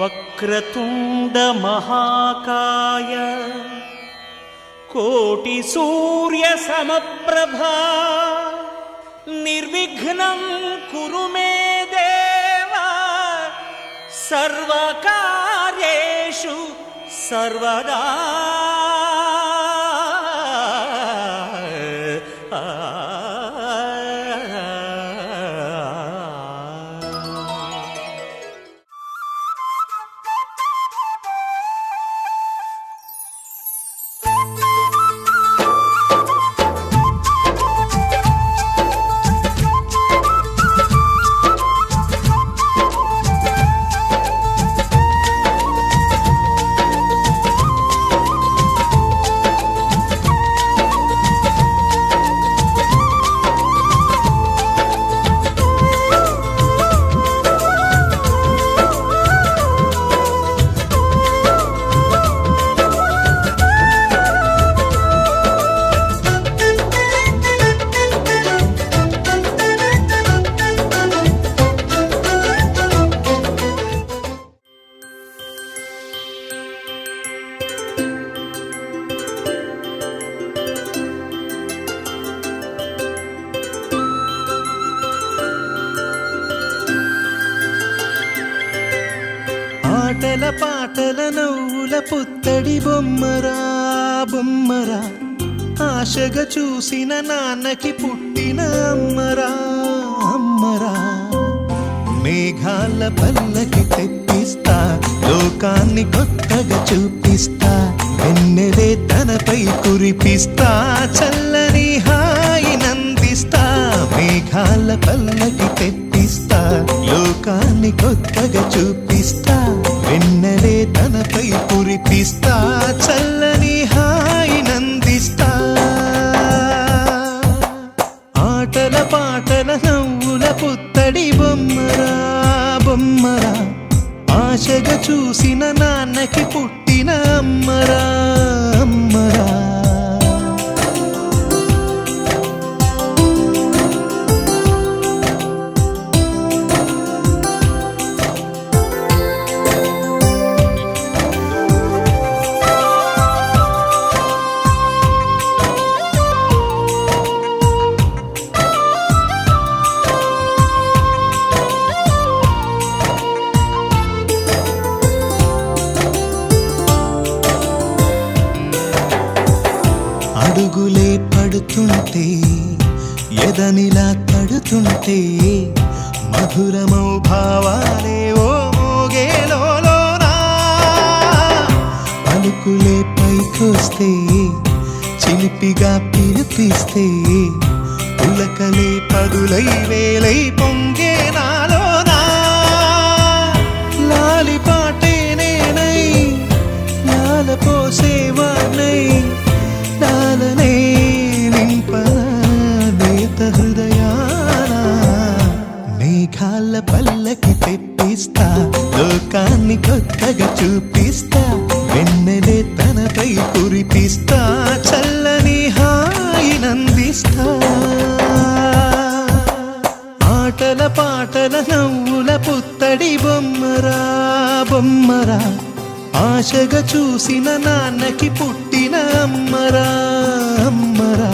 వక్రతుండ మహాకాయ కోటి సూర్య సమప్రభా నిర్విఘ్నం కురు మే దేవా సర్వకార్యేషు సర్వదా. ఆటల పాటల నవ్వుల పుత్తడి బొమ్మరా బొమ్మరా, ఆశగా చూసిన నాన్నకి పుట్టిన అమ్మరా అమ్మరా. మేఘాల పల్లకి తెప్పిస్తా, లోకాన్ని కొత్తగా చూపిస్తా, వెన్నెలే తనపై కురిపిస్తా, చల్లని హాయినందిస్తా. మేఘాల పల్లకి తెప్పిస్తా, లోకాన్ని కొత్తగా చూపిస్తా, వెన్నెలే తనపై కురిపిస్తా, చల్లని హాయినందిస్తా. ఆటల పాటల నవ్వుల పుత్తడి బొమ్మరా బొమ్మరా, ఆశగా చూసిన నాన్నకి పుట్టిన అమ్మరా అమ్మరా. అడుగులే పడుతుంటే, ఎదనిలా తడుతుంటే, మధురమౌ భావాలే ఓ మోగేలోనా. పలుకులే పైకొస్తే, చిలిపిగా పిలిపిస్తే, పులకలే పదులై వేలై పొంగే నాలోనా. లాలిపాటే నేనై లాలపోసేవాణ్ణై, లాలనే నింపనేత హృదయాన. మేఘాల పల్లకి తెప్పిస్తా, లోకాన్ని కొత్తగా చూపిస్తా, వెన్నెలే తనపై కురిపిస్తా, చల్లని హాయినందిస్తా. ఆటల పాటల నవ్వుల పుత్తడి బొమ్మరా బొమ్మరా, ఆశగా చూసిన నాన్నకి పుట్టిన అమ్మరా అమ్మరా.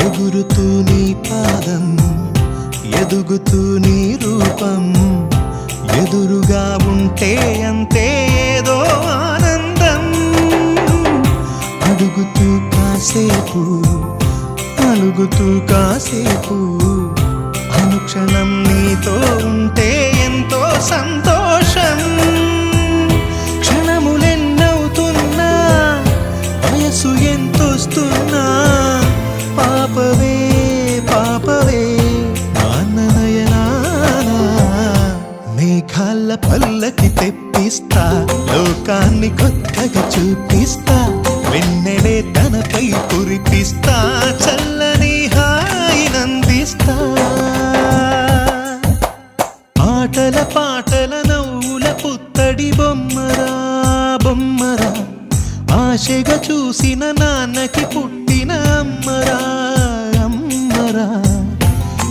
ఎగురుతూ నీ పాదం, ఎదుగుతూ నీ రూపం, ఎదురుగా ఉంటే అంతే ఏదో ఆనందం. అడుగుతూ కాసేపు, అలుగుతూ కాసేపు, అనుక్షణం నీతో ఉంటే ఎంతో సంతోషం. క్షణములెన్నవుతున్నా, వయసు ఎంతొస్తున్నా, పాపవే పాపవే నాన్న నయనా. మేఘాల పల్లకి తెప్పి చూపిస్తా చల్లని హాయినందిస్తా ఆటల పాటల నవ్వుల పుత్తడి బొమ్మరా బొమ్మరా ఆశగా చూసిన నాన్నకి పుట్టిన అమ్మరా అమ్మరా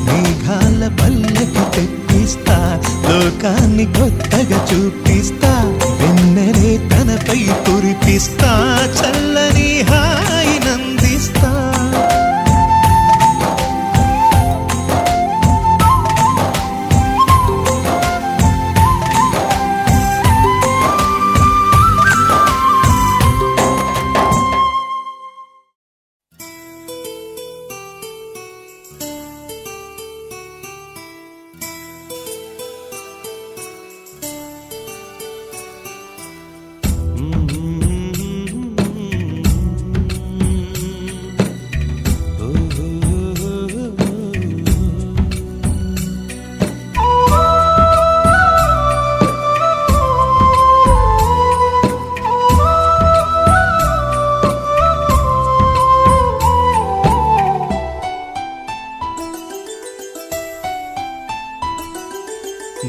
మేఘాల పల్లకి తెప్పిస్తా లోకాన్ని కొత్తగా చూపిస్తా వెన్నెలే తనపై కురిపిస్తా చల్లని హాయినందిస్తా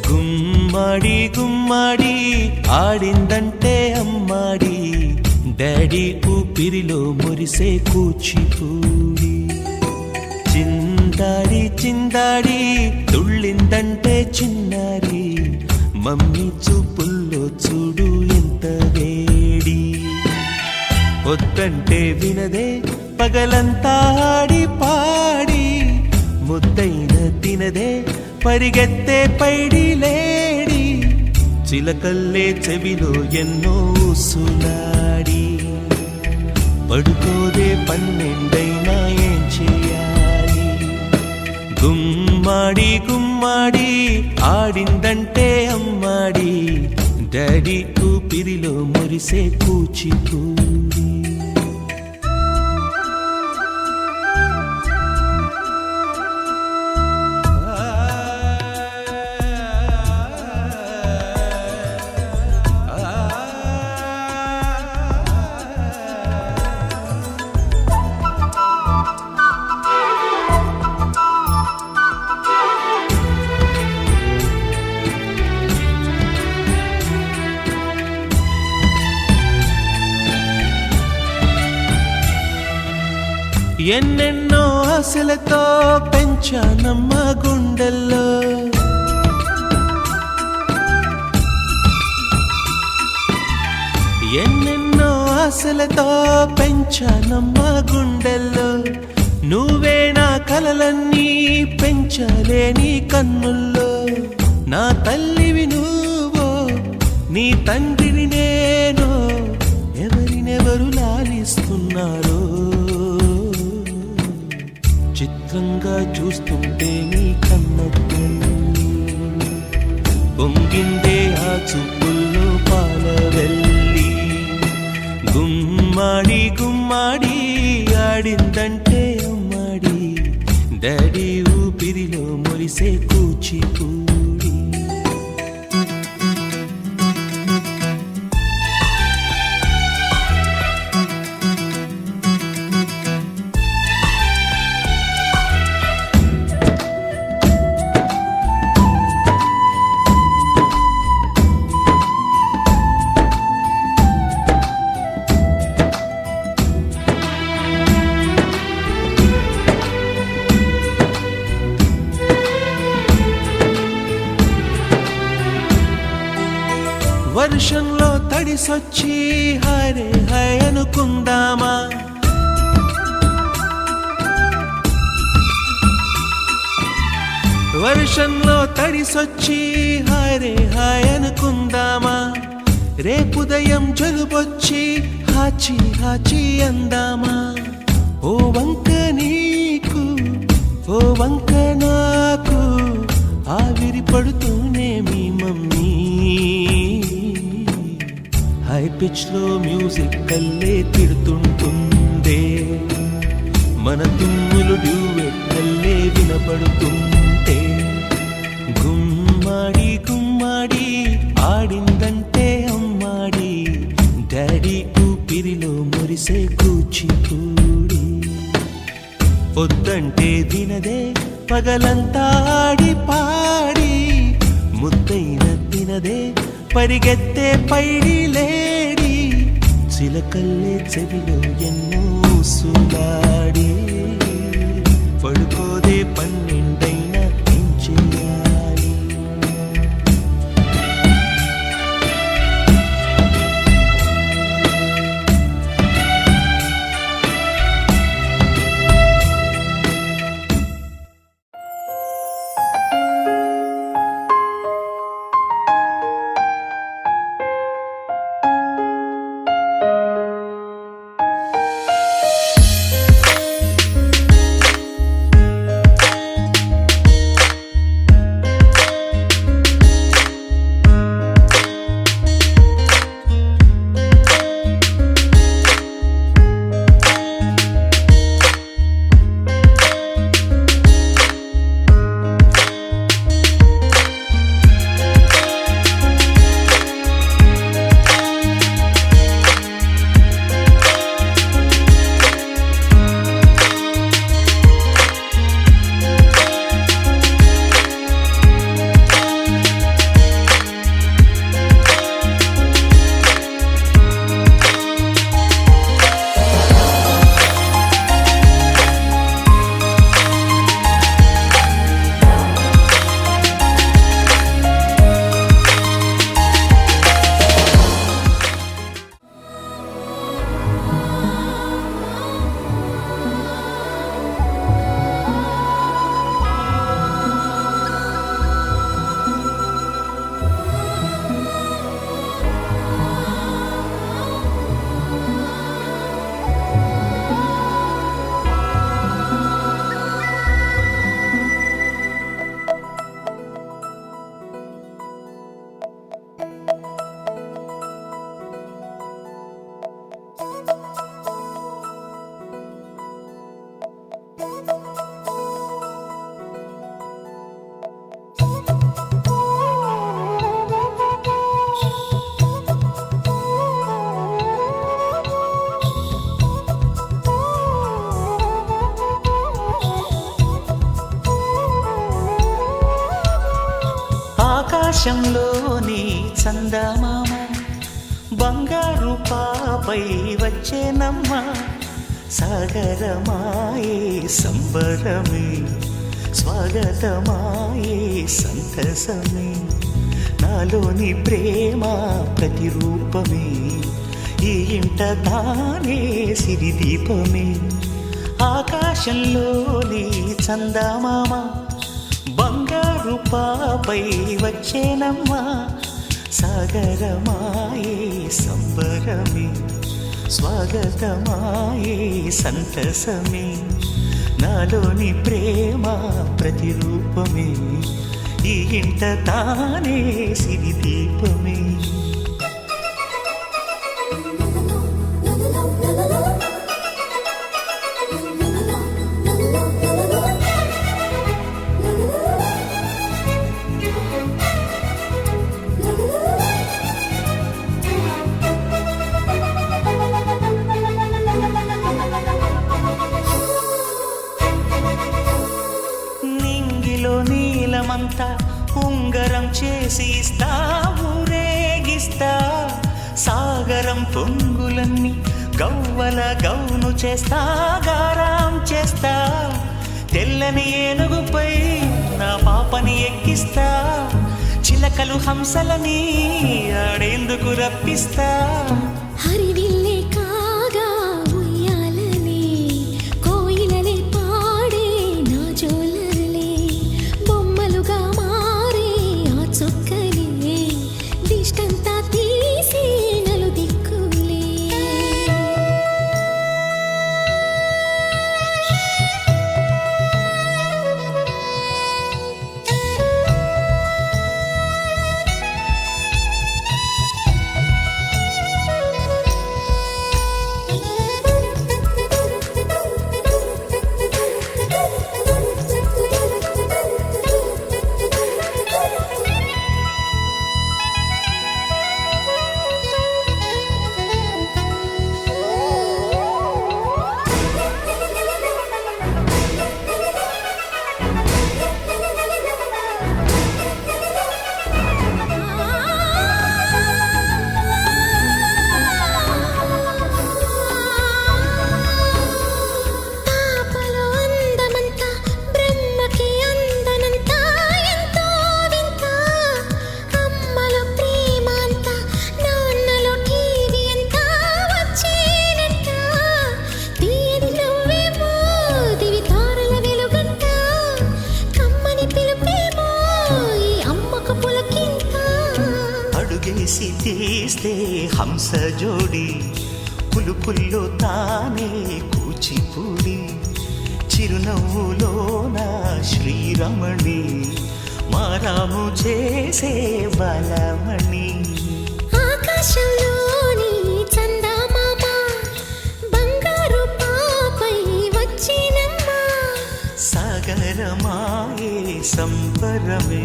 గుమ్మడి గుమ్మడి ఆడిందంటే అమ్మాడి డాడీ ఊపిరిలో మురిసే కూచిపూడి చిందాడి చిందాడి తుళ్ళిందంటే చిన్నారి మమ్మీ చూపుల్లో చూడు ఎంత వేడి వద్దంటే వినదే పగలంతా ఆడి పాడి ముద్దైన తినదే పరిగెత్తే పైడి లేడి చిలకల్లే చెవిలో ఎన్నో సులాడి పడుకోదే పన్నెండైనా ఏం చేయాలి గుమ్మాడి గుమ్మాడి ఆడిందంటే అమ్మాడి డాడీ ఊపిరిలో మురిసే కూచిపూడి ఎన్నెన్నో ఆశలతో పెంచానమ్మ గుండెల్లో ఎన్నెన్నో ఆశలతో పెంచానమ్మ గుండెల్లో నువ్వే నా కలలన్నీ పెంచలేని కన్నుల్లో నా తల్లివి నువ్వో నీ తండ్రిని నేను ఎవరినెవరు లాలిస్తున్నారో చిత్రంగా చూస్తుంటే నీ కన్నట్టు పొంగిందే ఆ చూపుల్లో పాలవెల్లి గుమ్మాడి గుమ్మాడి ఆడిందంటే అమ్మాడి డాడీ ఊపిరిలో మురిసే కూచిపూడి వర్షంలో తడిసొచ్చి హరే హై అనుకుందామా వర్షంలో తడిసొచ్చి హరే హై అనుకుందామా రేపుదయం జలుబొచ్చి హాచి హాచి అందామా ఓ వంక నీకు ఓ వంక నాకు ఆవిరి పడుతూనే మీ మమ్మీ హై పిచ్ లో మ్యూజిక్ కల్లే తిడుతుంటుందే మన తుమ్ములు డ్యూయెట్ కల్లే వినపడుతుంటే గుమ్మాడి గుమ్మాడి ఆడిందంటే అమ్మాడి డాడీ ఊపిరిలో మురిసే కూచిపూడి పొద్దంటే దినదే పగలంతా ఆడి పాడి ముద్దైన తినదే పరిగెత్తే పైడి లేడి చిలకల్లే చెవిలో ఎన్నో సులాడి పడుకోదే పన్నెండైనా ఏం చేయాలి ఆకాశంలోని చందమామ బంగారు పాపై వచ్చేనమ్మ సాగరమాయే సంబరమే స్వాగతమాయే సంతసమే నాలోని ప్రేమ ప్రతిరూపమే ఈ ఇంట తానే సిరిదీపమే ఆకాశంలోని చందమామ బంగారు పాపై వచ్చేనమ్మా సాగరమాయే సంబరమే స్వాగతమాయే సంతసమే నాలోని ప్రేమ ప్రతిరూపమే ఈ ఇంట తానే సిరిదీపమే నీలమంతా ఉంగరం చేసి ఇస్తా ఊరేగిస్తా సాగరం పొంగులన్నీ గవ్వల గౌను చేస్తా గారాం చేస్తా తెల్లని ఏనుగుపై నా పాపని ఎక్కిస్తా చిలకలు హంసలని ఆడేందుకు రప్పిస్తా హరివిల్లే కాగా ఉయ్యాలనే కోయిలలే పాడే నా జోలలే బొమ్మలుగా మారే ఆ చుక్కలే దిష్టంతా తీసి నలు దిక్కులే హంస జోడి పులుపుల్లో తానే కూచిపూడి చిరునవ్వులోన శ్రీరమణి మారాము చేసే బలమణి ఆకాశంలోని చందమామ బంగారు పాపై వచ్చినమ్మా సాగరమాయే సంబరమే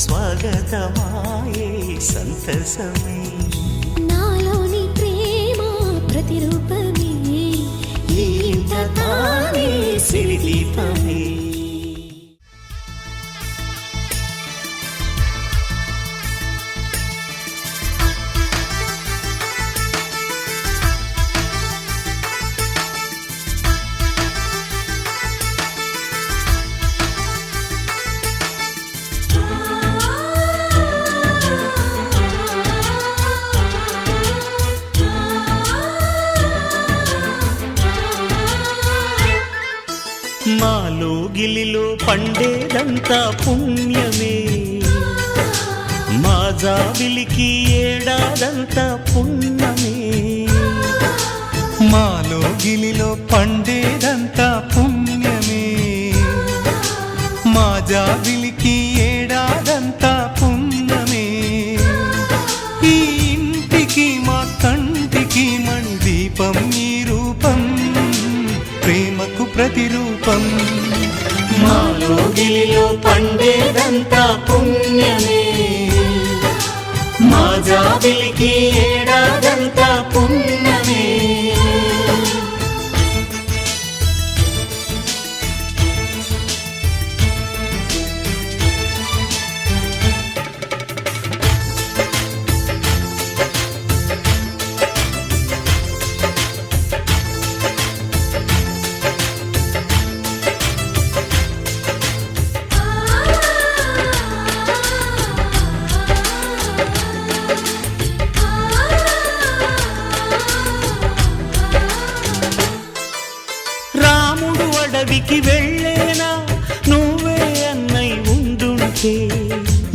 స్వాగతమాయే సంతసమే నాలోని ప్రేమ ప్రతిరూపమే ఈ ఇంట తానే సిరిదీపమే మాలో గిలిలో పండేదంతా పుణ్యమే మా జాబిలికి ఏడాదంతా పుణ్యమే మాలో గిలిలో పండేదంతా పుణ్యమే మా జాబిలికి ఏడాదంతా పుణ్యమే ఈ ఇంటికి మా కంటికి మణి దీపం ఈ రూపం ప్రేమకు ప్రతిరూపం మాలో గిలిలో పండేదంతా పుణ్యమే మా జాబిలికి ఏడాదంతా పుణ్యమే రాముడు అడవికి వెళ్ళేనా నువ్వే అన్నై ఉండుంటే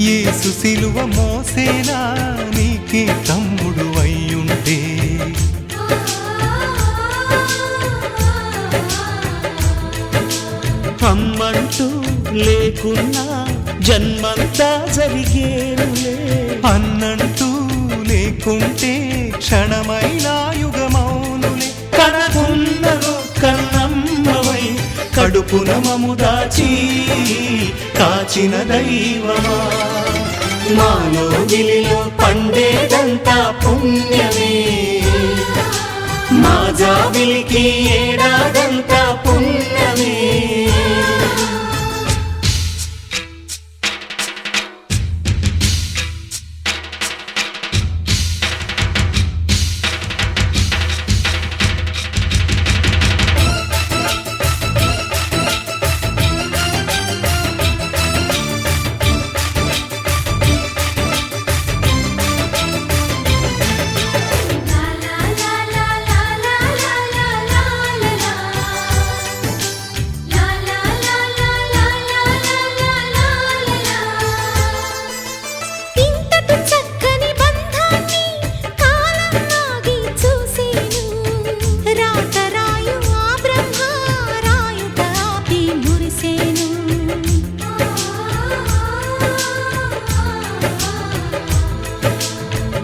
యేసు సిలువ మోసేనా నీకే తమ్ముడు అయ్యుంటే అమ్మంటూ లేకున్నా జన్మంతా జరిగేనులే అన్నంటూ లేకుంటే క్షణమైనా యుగమౌనులే కనకున్నదో కన్నమ్మవై కడుపున మము దాచి కాచిన దైవమా మాలో గిలిలో పండేదంతా పుణ్యమే మా జాబిలికి ఏడాదంతా పుణ్యమే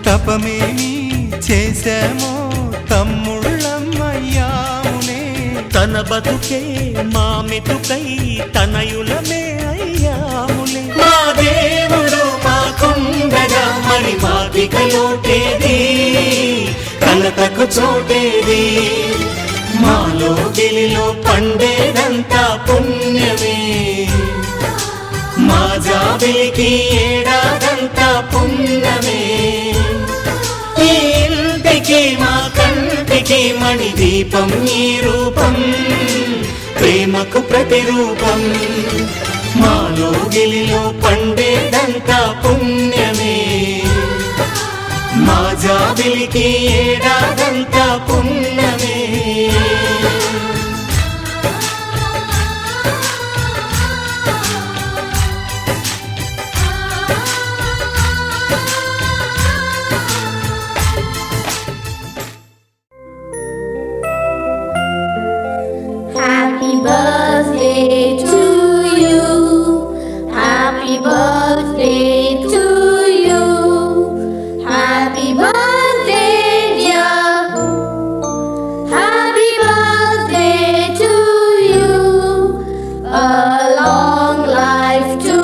తపమేమి చేశామో తమ్ముళ్ళమ్మయ్యామునే తన బతుకే మా మెతుకై తనయులమే అయ్యాములే మా దేవుడు మాకుండగా మరి మాదిక లోటేది కలతకు చోటేది మాలో గిలిలో పండేదంతా పుణ్యమే మా జాబిలికి ఏడాదంతా పుణ్యమే ఈ ఇంటికి మా కంటికి మణి దీపం ఈ రూపం ప్రేమకు ప్రతిరూపం మాలో గిలిలో పండేదంతా పుణ్యమే మా జాబిలికి ఏడాదంతా పుణ్యమే birthday to you. Happy birthday to you. Happy birthday, dear. Happy birthday to you. A long life to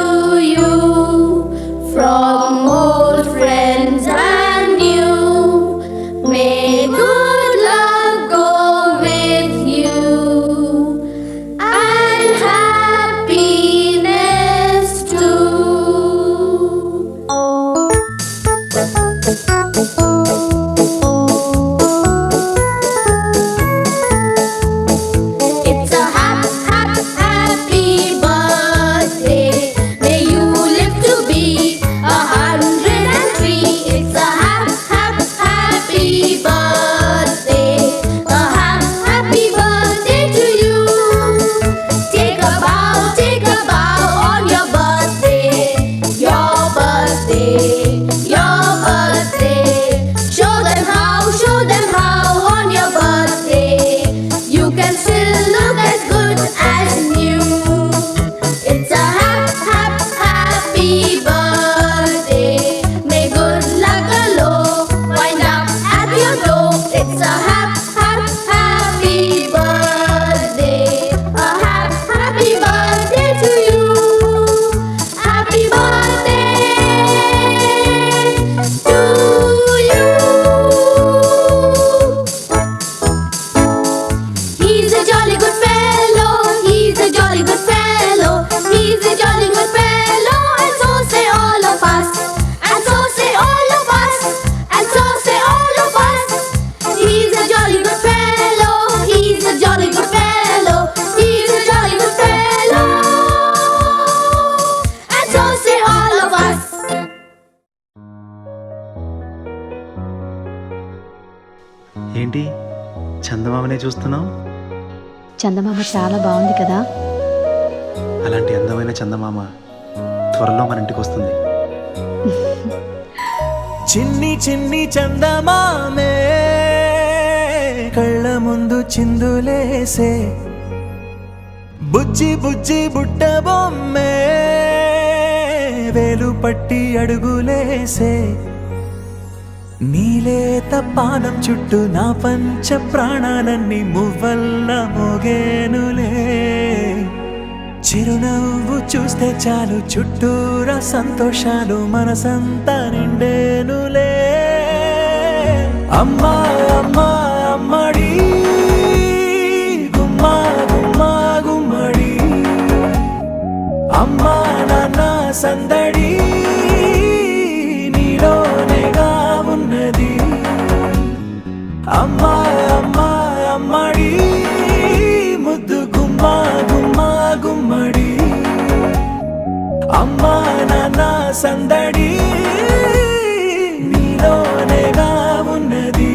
you. From old friends and new. May good luck go with you. And happiness too. It's a happy birthday. May you live to be 103. It's a happy birthday. A happy birthday to you. Take a bow on your birthday. Your birthday. Your birthday. Show them how on your birthday. You can still look as good as new. It's a happy birthday. May good luck galore wind up at your door. It's a happy birthday. A happy birthday to you. Happy birthday to you. He's a jolly good fellow. He's a jolly good fellow. He's a jolly good fellow. And so say all of us. And so say all of us. And so say all of us. He's a jolly good fellow. He's a jolly good fellow. He's a jolly good fellow. And so say all of us. ఏంటి చందమామనే చూస్తున్నావు? చందమామ చాలా బాగుంది కదా. అలాంటి అందమైన చందమామ త్వరలో మన ఇంటికి వస్తుంది. చిన్ని చిన్ని చందమామే కళ్ళ ముందు చిందులేసే, బుజ్జి బుజ్జి బుట్ట బొమ్మే వేలు పట్టి అడుగులేసే, నీలేత పానం చుట్టూ నా పంచ ప్రాణాలన్నీ మువ్వల్ల మోగేనులే. చిరునవ్వు చూస్తే చాలు చుట్టూరా సంతోషాలు మనసంతా నిండేనులే. అమ్మా అమ్మా అమ్మడి గుమ్మా గుమ్మా గుమ్మడి, అమ్మా నాన్న సందడి నీలోనేగా ఉన్నది. అమ్మా అమ్మా అమ్మడి ముద్దు గుమ్మా గుమ్మా గుమ్మడి, అమ్మా నాన్న సందడి నీలోనేగా ఉన్నది.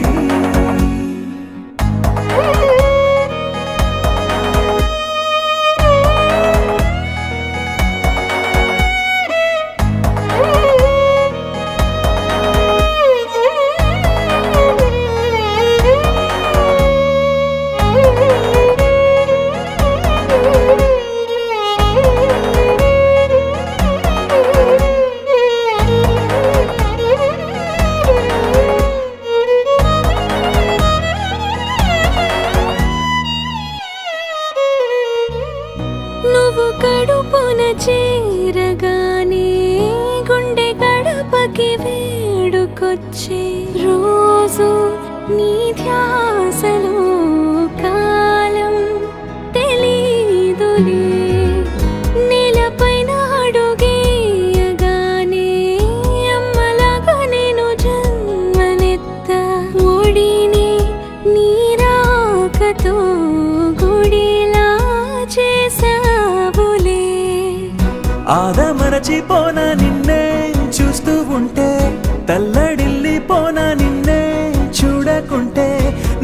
నువ్వు కడుపున చేరగానే గుండె గడపకి వేడుకొచ్చే రోజు నీ ధ్యాసలో కాలం తెలీదులే. నేలపైన అడుగేయగానే అమ్మలాగా నేను జన్మనెత్త, ఒడిని నీ రాకతో గుడిలా చేసావులే. ఆదమరచిపోన నిన్నే చూస్తూ ఉంటే, తల్లడిల్లిపోన నిన్నే చూడకుంటే,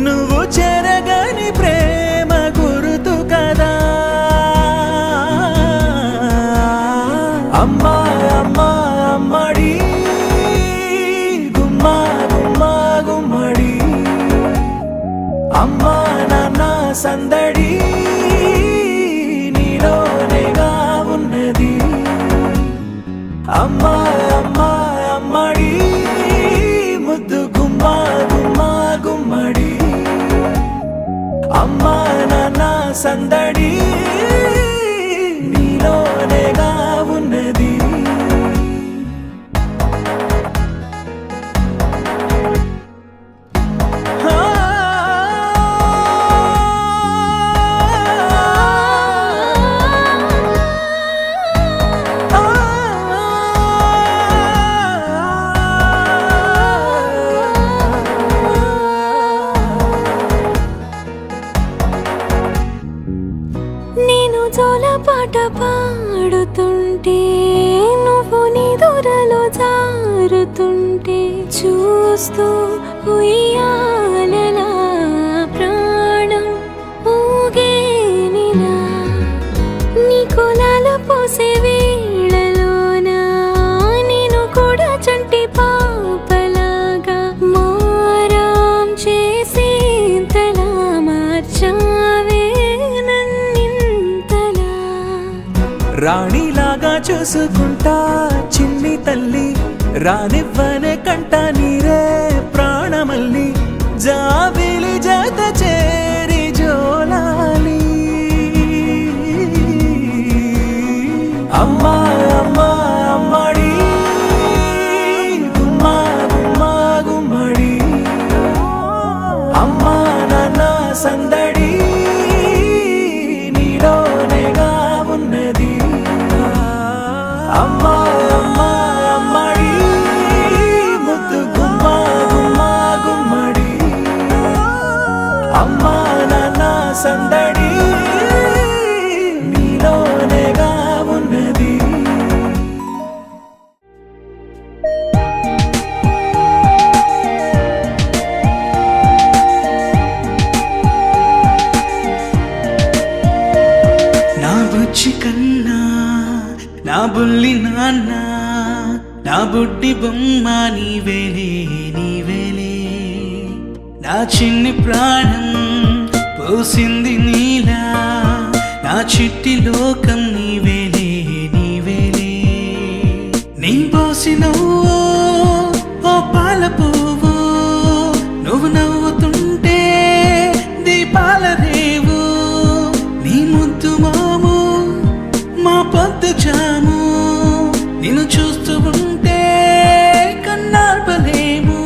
నువ్వు చెరగని ప్రేమ గురుతు కదా. అమ్మా అమ్మా అమ్మడి గుమ్మా గుమ్మా గుమ్మడి, అమ్మా నాన్న సందడి నేను జోల పాట పాడుతుంటే నువ్వు నీ దూరలో జారుతుంటే చూస్తూ ఉయ్యాలలా ప్రాణం ఊగేనిలా నీ కులాల పోసే వేళలోనా నేను కూడా చంటి పాపలాగా మారాం చేసేంతలా మార్చావే నన్నింతలా రాణిలాగా చూసుకుంటా చిన్ని తల్లి రానివ్వనే కంట నీరే ప్రాణమల్లి జాబిలి జత చేరి జోలాలి అమ్మా అమ్మా అమ్మడి గుమ్మా గుమ్మా గుమ్మడి అమ్మా నాన్న సందడి నీలోనేగా ఉన్నది అమ్మా అమ్మా అమ్మడి ముద్దు గుమ్మా గుమ్మా గుమ్మడి అమ్మా నాన్న సందడి నీలోనేగా ఉన్నది నా బుజ్జి కన్నా నా బుల్లి నాన్న నా బుడ్డి బొమ్మ నీవేలే నీవేలే నా చిన్ని ప్రాణం పోసింది నీలా నా చిట్టి లోకం నీవేలే నీవేలే నీ పోసినవో ఓ పాల పువ్వు నువ్వు నవ్వుతుంటే దీపాల రేవు నీ ముద్దు మాము మా పొద్దు జాము నిన్ను చూస్తూ ఉంటే కన్నార్పలేము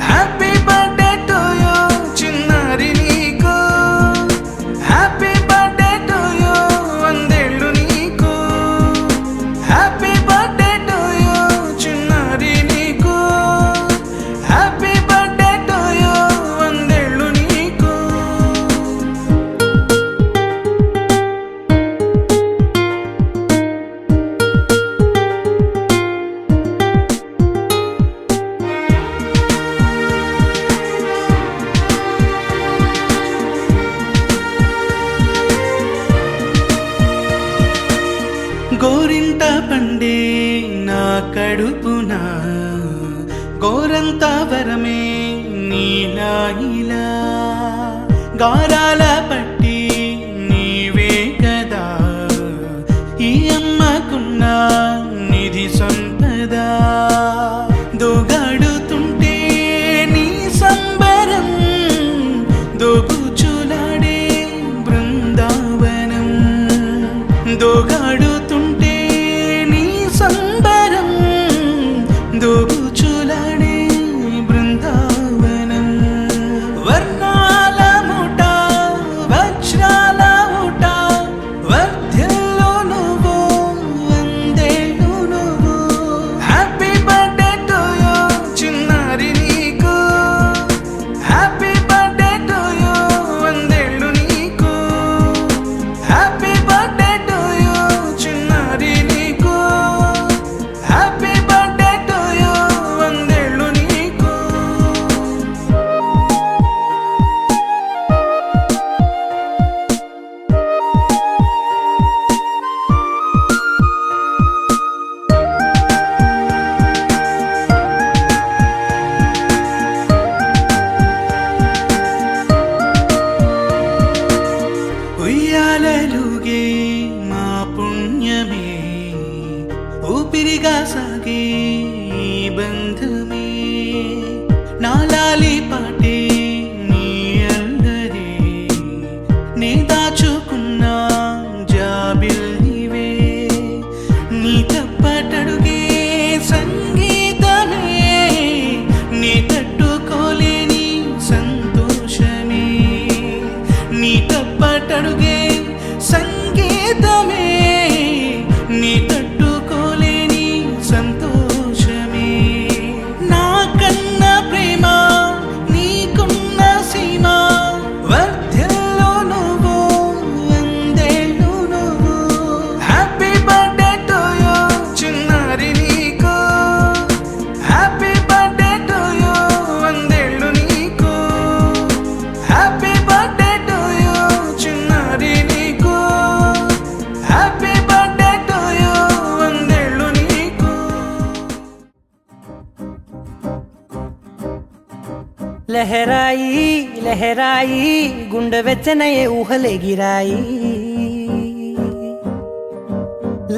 హ్యాపీ బర్త్డే టు యూ చిన్నారి నీకు హ్యాపీ బర్త్డే టు యూ వందేళ్ళు నీకు హ్యాపీ బర్త్డే టు యూ చిన్నారి నీకు హ్యాపీ బర్త్డే టు యూ వందేళ్ళు నీకు గోరింట పండే నా కడుపున గోరంత వరమే నీలా ఇలా గారాల పట్టి నీవే కదా ఈ అమ్మకున్న నిధి సంపద దోగాడుతుంటే నీ సంబరం దోగుచులాడే బృందావనం దోగాడుతుంటే నీ సంబరం దోగుచులాడే బృందావనం వర్ణాల ముఠ వజ్రాల ఊట వర్ధ్యల్లో నువ్వు వందేళ్ళు నువ్వు హ్యాపీ బర్త్డే టు యూ చిన్నారి నీకు హ్యాపీ బర్త్డే టు యూ వందేళ్ళు నీకు హ్యాపీ బర్త్డే టు యూ చిన్నారి నీకు హ్యాపీ బర్త్డే టు యూ వందేళ్ళు నీకు ఉయ్యాలలుగే మా పుణ్యమే ఊపిరిగా సాగే ఈ బంధమే నాలాలి పాటే నీ అల్లరే నీ దాచుకున్న జాబిల్లివే నీ తప్పటడుగే సంగీతమే నీ తట్టుకోలేని సంతోషమే నీ తప్పటడుగే సంగీతమే నీ తట్టుకోలేని సంతోషమే లహరాయి లహరాయి గుండె వెచ్చనయే ఊహలెగిరాయి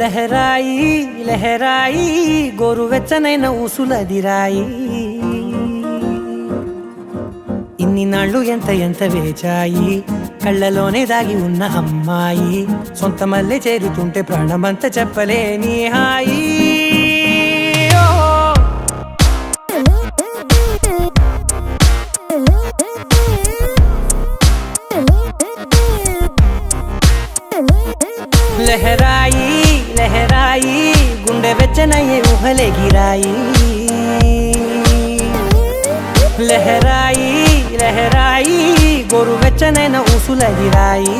లహరాయి లహరాయి గోరు వెచ్చనైన ఊసులదిరాయి ఇన్ని నాళ్ళు ఎంత ఎంత వేచాయి కళ్ళలోనే దాగి ఉన్న అమ్మాయి సొంత మల్లె చేరుతుంటే ప్రాణమంత చెప్పలేని హాయి లహరాయి లహరాయి గుండె వెచ్చనయ్యే ఊహలెగిరాయి లహరాయి లహరాయి గోరు వెచ్చనైన ఊసులగిరాయి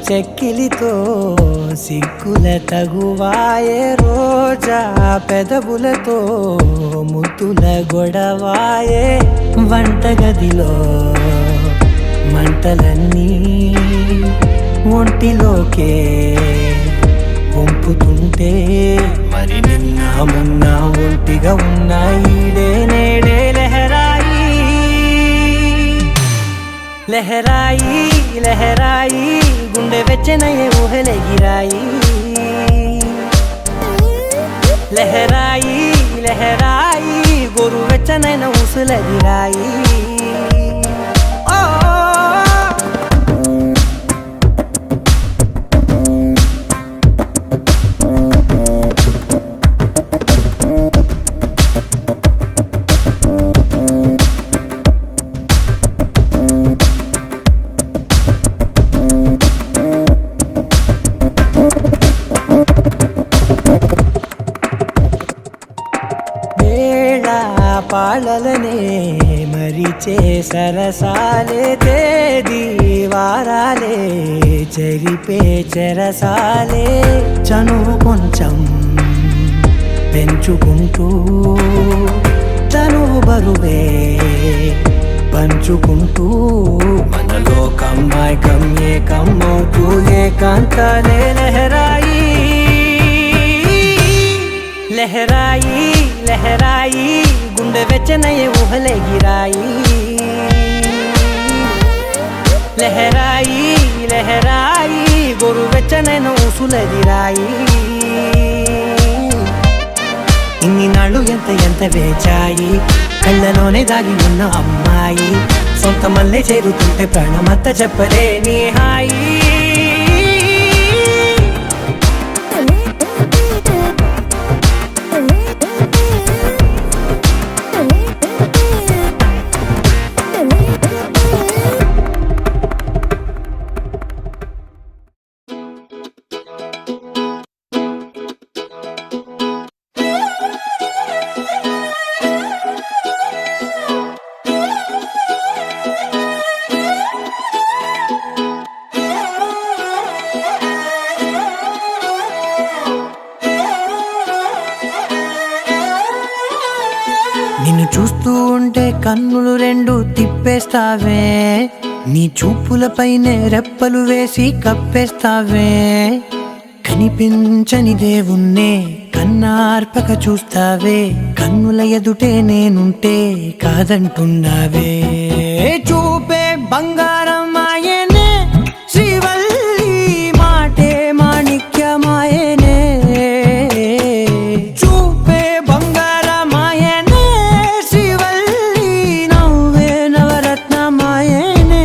చెక్కిలితో సిగ్గుల తగువాయే రోజా పెదవులతో ముద్దుల గొడవాయే వంటగదిలో మంటలన్నీ ఒంటిలోకే వంపుతుంటే మరి నిన్న మొన్న ఒంటిగా ఉన్న ఈడే నేడే లహరాయి లహరాయి లహరాయి గుండె వెచ్చనయ్యే ఊహలెగిరాయి లహరాయి లహరాయి గోరు వెచ్చనైన ఊసులగిరాయి పాలలనే మరిచే సరసాలే తేదీ వారాలే చెరిపే చెరసాలే చనువు కొంచెం పెంచుకుంటూ చనువు బరువే పంచుకుంటూ మనలో కమ్మాయికం ఏకమవుతూ ఏకాంతాలే లహరాయి లహరాయి లహరాయి గుండె వెచ్చనయ్యే ఊహలెగిరాయి లహరాయి లహరాయి గోరు వెచ్చనైన ఊసులదిరాయి ఇన్ని నాళ్ళు ఎంత ఎంత వేచాయి కళ్ళలోనే దాగి ఉన్న అమ్మాయి సొంత మల్లె చేరుతుంటే ప్రాణమంత చెప్పలేని హాయి నిన్ను చూస్తూ ఉంటే కన్నులు రెండు తిప్పేస్తావే నీ చూపులపైనే రెప్పలు వేసి కప్పేస్తావే కనిపించని దేవుణ్ణే కన్నార్పక చూస్తావే కన్నుల ఎదుటే నేనుంటే కాదంటున్నావే చూపే బంగారం ఆయనే శ్రీవల్లి మాటే మాణిక్యమాయనే చూపే బంగారమాయనే శ్రీవల్లి నవ్వే నవరత్నమాయనే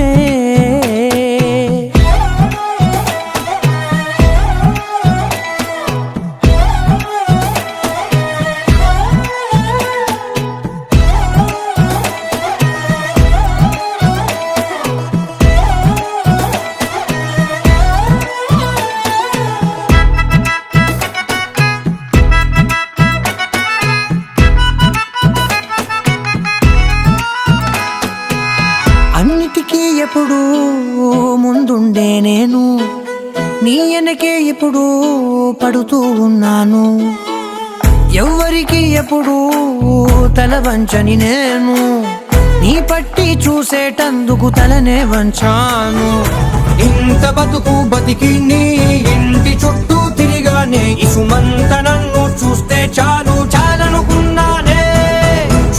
నీ వెనకే ఇప్పుడు పడుతూ ఉన్నాను, ఎవ్వరికి ఎప్పుడు తల వంచని నేను, నీ పట్టి చూసేటందుకు తలనే వంచాను. ఇంత బతుకు బతికి నీ ఇంటి చుట్టూ తిరిగానే, ఇసుమంత నన్ను చూస్తే చాలు చాలనుకున్నానే.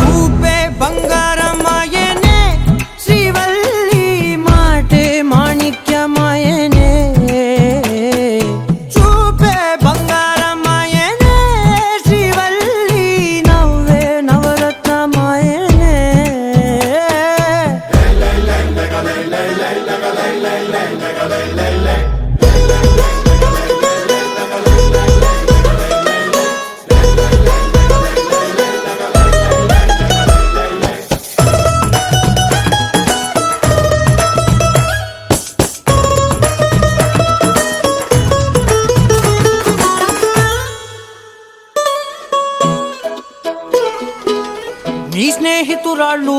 చూపే బంగారమాయనే శ్రీవల్లి, మాటే మాణిక్యమాయనే. చూపే బంగారమాయనే శ్రీవల్లి, నవ్వే నవరత్నమాయనే. నీ స్నేహితురాళ్ళు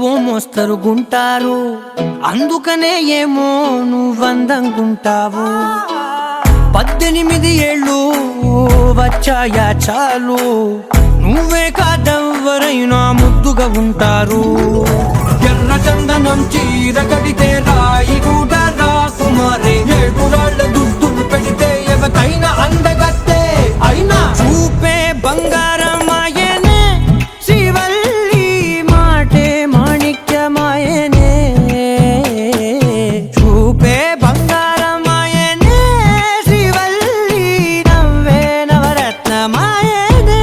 ఓ మోస్తరుగుంటారు, అందుకనే ఏమో నువ్వందంగుంటావు. 18 ఏళ్ళు వచ్చాయా చాలు, నువ్వే కాదెవ్వరైనా ముద్దుగా ఉంటారు. ఎర్ర చందనం చీర కడితే రాయి కూడా రాకుమారే, 7 రాళ్ళ దుద్దులు పెడితే ఎవతైనా అందగత్తే. అయినా చూపే బంగారమాయనే శ్రీవల్లి, మాటే మాణిక్యమాయనే. చూపే బంగారమాయనే శ్రీవల్లి, నవ్వే నవరత్నమాయనే.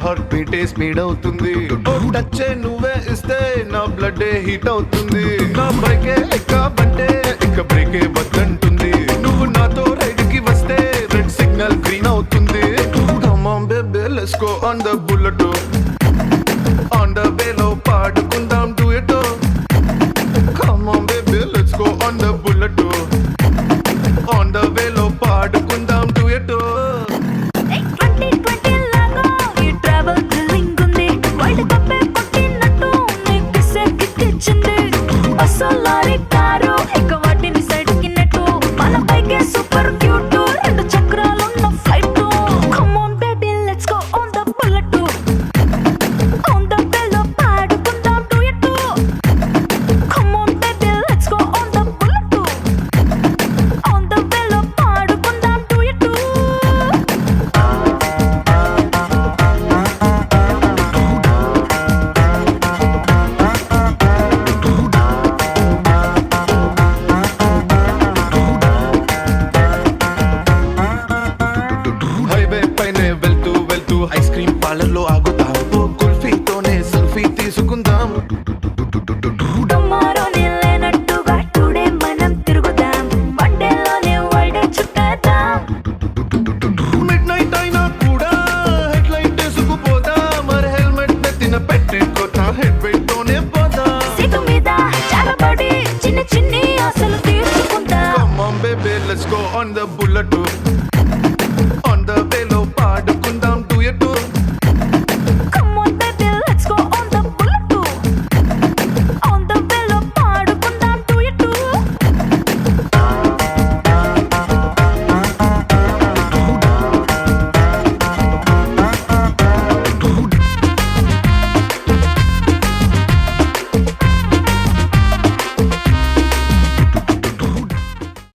హార్ట్ బీటే స్పీడ్ అవుతుంది, టచ్ నువ్వే ఇస్తే నా బ్లడ్ హీట్ అవుతుంది. నా బైకే ఎక్కబంటే ఇక బ్రేకే వద్దంటుంది, నువ్వు నాతో రైడ్ కి వస్తే రెడ్ సిగ్నల్ గ్రీన్ అవుతుంది. Come on baby let's go on the bullet, on the way లో పాడుకుందాం duet. Come on baby let's go on the bullet, on the way లో పాడుకుందాం duet. ఐస్ క్రీమ్ పార్లర్ లో ఆగుతాం, కుల్ఫీతోనే selfie తీసుకుందాం. Mid night అయినా కూడా head light వేసుకుపోదా, మరి helmet నెత్తిన పెట్టుకోతా, హెడ్ వెయిట్ తోనే పోదా. Come on baby let's go on the bullet.